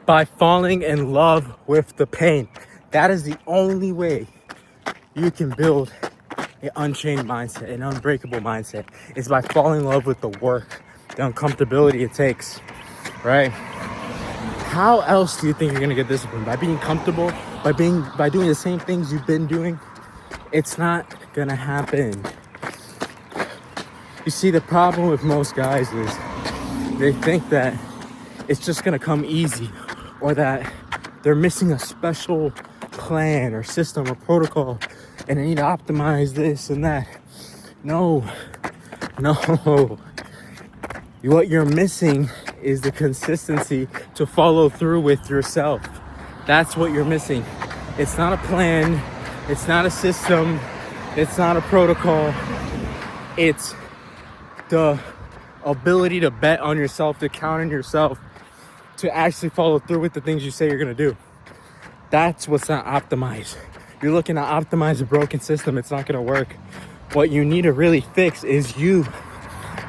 By falling in love with the pain. That is the only way you can build an unchained mindset, an unbreakable mindset, is by falling in love with the work, the uncomfortability it takes, right? How else do you think you're gonna get disciplined? By being comfortable, by doing the same things you've been doing? It's not gonna happen. You see, the problem with most guys is they think that it's just gonna come easy, or that they're missing a special plan or system or protocol and they need to optimize this and that. No. What you're missing is the consistency to follow through with yourself. That's what you're missing. It's not a plan. It's not a system. It's not a protocol. It's the ability to bet on yourself, to count on yourself, to actually follow through with the things you say you're gonna do. That's what's not optimized. You're looking to optimize a broken system, it's not gonna work. What you need to really fix is you.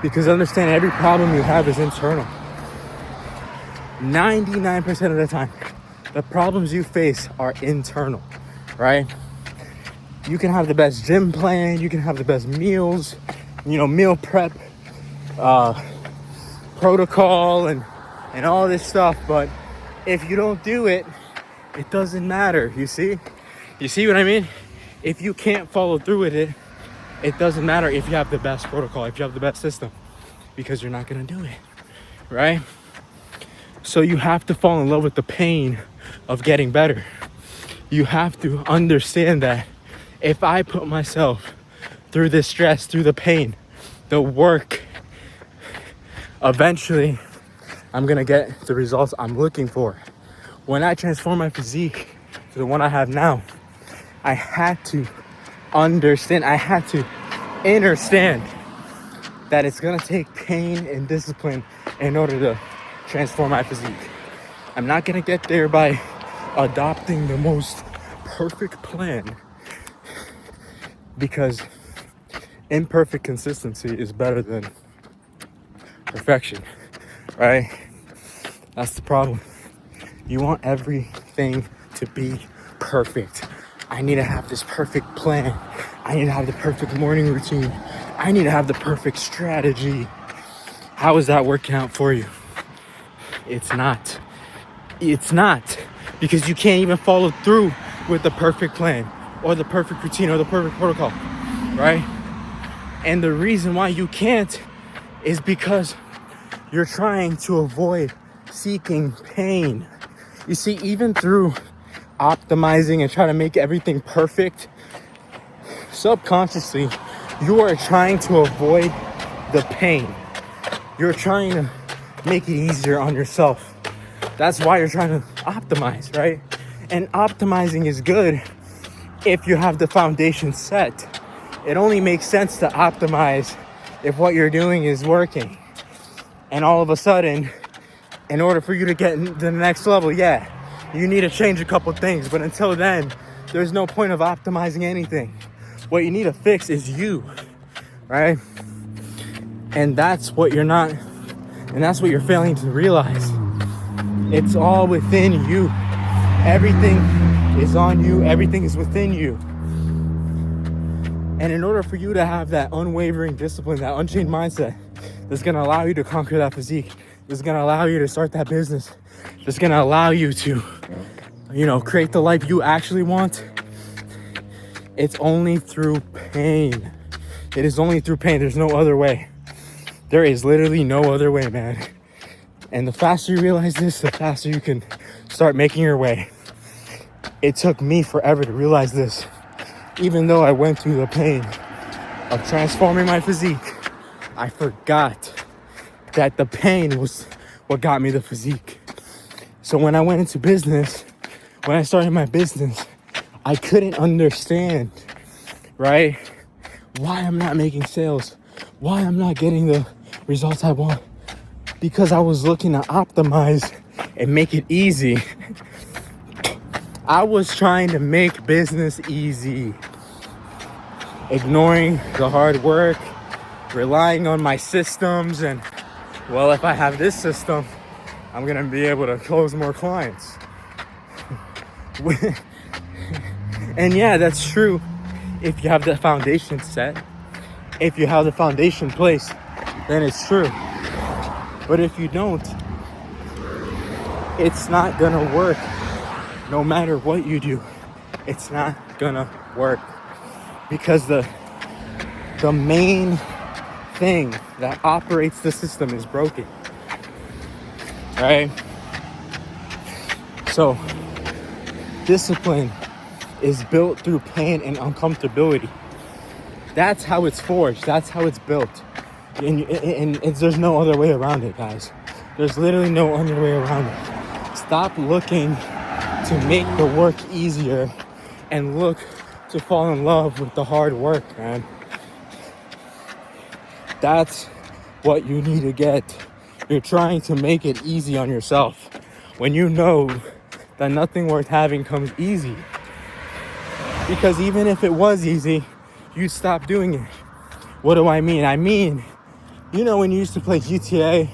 Because understand, every problem you have is internal. 99% of the time, the problems you face are internal, right? You can have the best gym plan, you can have the best meals, meal prep, protocol and all this stuff, but if you don't do it, it doesn't matter. You see what I mean? If you can't follow through with it, it doesn't matter if you have the best protocol, if you have the best system, because you're not gonna do it, right? So you have to fall in love with the pain of getting better. You have to understand that if I put myself through this stress, through the pain, the work, eventually I'm gonna get the results I'm looking for. When I transformed my physique to the one I have now, I had to understand, I had to understand that it's gonna take pain and discipline in order to transform my physique. I'm not gonna get there by adopting the most perfect plan, because imperfect consistency is better than perfection, right? That's the problem. You want everything to be perfect. I need to have this perfect plan. I need to have the perfect morning routine. I need to have the perfect strategy. How is that working out for you? It's not. It's not. Because you can't even follow through with the perfect plan or the perfect routine or the perfect protocol, right? And the reason why you can't is because you're trying to avoid seeking pain. You see, even through optimizing and trying to make everything perfect, subconsciously, you are trying to avoid the pain. You're trying to make it easier on yourself. That's why you're trying to optimize, right? And optimizing is good if you have the foundation set. It only makes sense to optimize if what you're doing is working. And all of a sudden, in order for you to get to the next level, yeah, you need to change a couple things. But until then, there's no point of optimizing anything. What you need to fix is you, right? And that's what you're not, and that's what you're failing to realize. It's all within you. Everything is on you. Everything is within you. And in order for you to have that unwavering discipline, that unchained mindset that's going to allow you to conquer that physique, that's going to allow you to start that business, that's going to allow you to, create the life you actually want, it's only through pain. It is only through pain. There's no other way. There is literally no other way, man. And the faster you realize this, the faster you can start making your way. It took me forever to realize this. Even though I went through the pain of transforming my physique, I forgot that the pain was what got me the physique. So when I went into business, when I started my business, I couldn't understand, right? Why I'm not making sales, why I'm not getting the results I want. Because I was looking to optimize and make it easy. I was trying to make business easy, ignoring the hard work, relying on my systems, and well, if I have this system, I'm gonna be able to close more clients. And yeah, that's true if you have the foundation set. If you have the foundation placed, then it's true. But if you don't, it's not gonna work. No matter what you do, it's not gonna work. Because the main thing that operates the system is broken. Right? So, discipline is built through pain and uncomfortability. That's how it's forged. That's how it's built. And there's no other way around it, guys. There's literally no other way around it. Stop looking to make the work easier and look to fall in love with the hard work, man. That's what you need to get. You're trying to make it easy on yourself when you know that nothing worth having comes easy. Because even if it was easy, you'd stop doing it. What do I mean? I mean, you know when you used to play GTA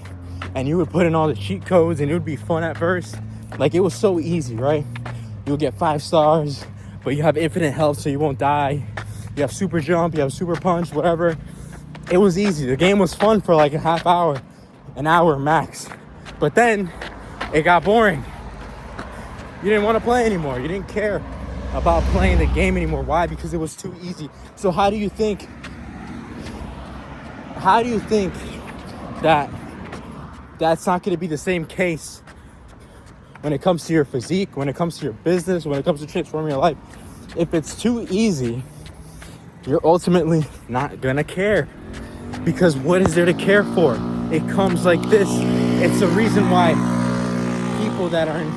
and you would put in all the cheat codes and it would be fun at first? Like, it was so easy, right? You'll get 5 stars, but you have infinite health so you won't die. You have super jump, you have super punch, whatever. It was easy. The game was fun for like a half hour, an hour max. But then it got boring. You didn't want to play anymore. You didn't care about playing the game anymore. Why? Because it was too easy. So how do you think that that's not going to be the same case when it comes to your physique, when it comes to your business, when it comes to transforming your life? If it's too easy, you're ultimately not going to care. Because what is there to care for? It comes like this. It's the reason why people that are in,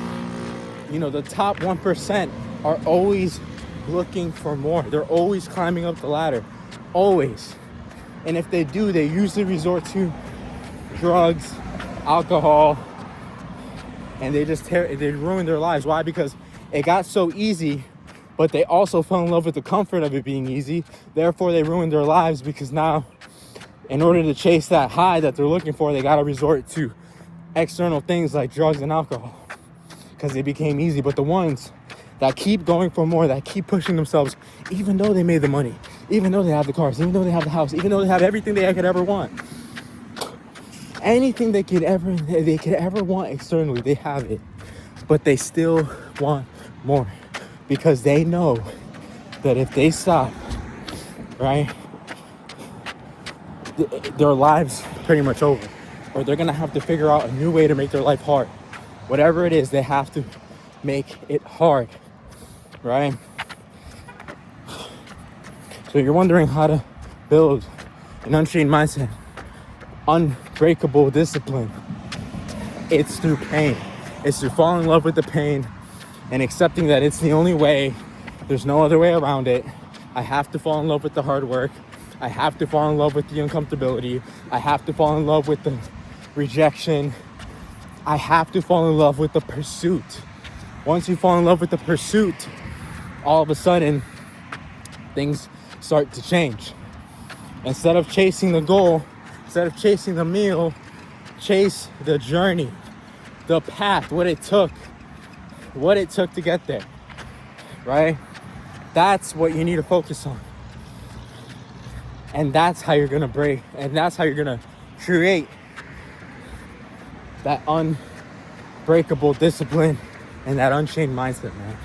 the top 1% are always looking for more. They're always climbing up the ladder. Always. And if they do, they usually resort to drugs, alcohol, and they ruin their lives. Why? Because it got so easy, but they also fell in love with the comfort of it being easy. Therefore, they ruined their lives because now, in order to chase that high that they're looking for, they got to resort to external things like drugs and alcohol because it became easy. But the ones that keep going for more, that keep pushing themselves, even though they made the money, even though they have the cars, even though they have the house, even though they have everything they could ever want, anything they could ever want externally, they have it, but they still want more because they know that if they stop, right, their lives pretty much over, or they're gonna have to figure out a new way to make their life hard. Whatever it is, they have to make it hard, right? So you're wondering how to build an unchained mindset, unbreakable discipline. It's through pain. It's through falling in love with the pain and accepting that it's the only way. There's no other way around it. I have to fall in love with the hard work. I have to fall in love with the uncomfortability. I have to fall in love with the rejection. I have to fall in love with the pursuit. Once you fall in love with the pursuit, all of a sudden, things start to change. Instead of chasing the goal, instead of chasing the meal, chase the journey, the path, what it took to get there, right? That's what you need to focus on. And that's how you're gonna break, and that's how you're gonna create that unbreakable discipline and that unchained mindset, man.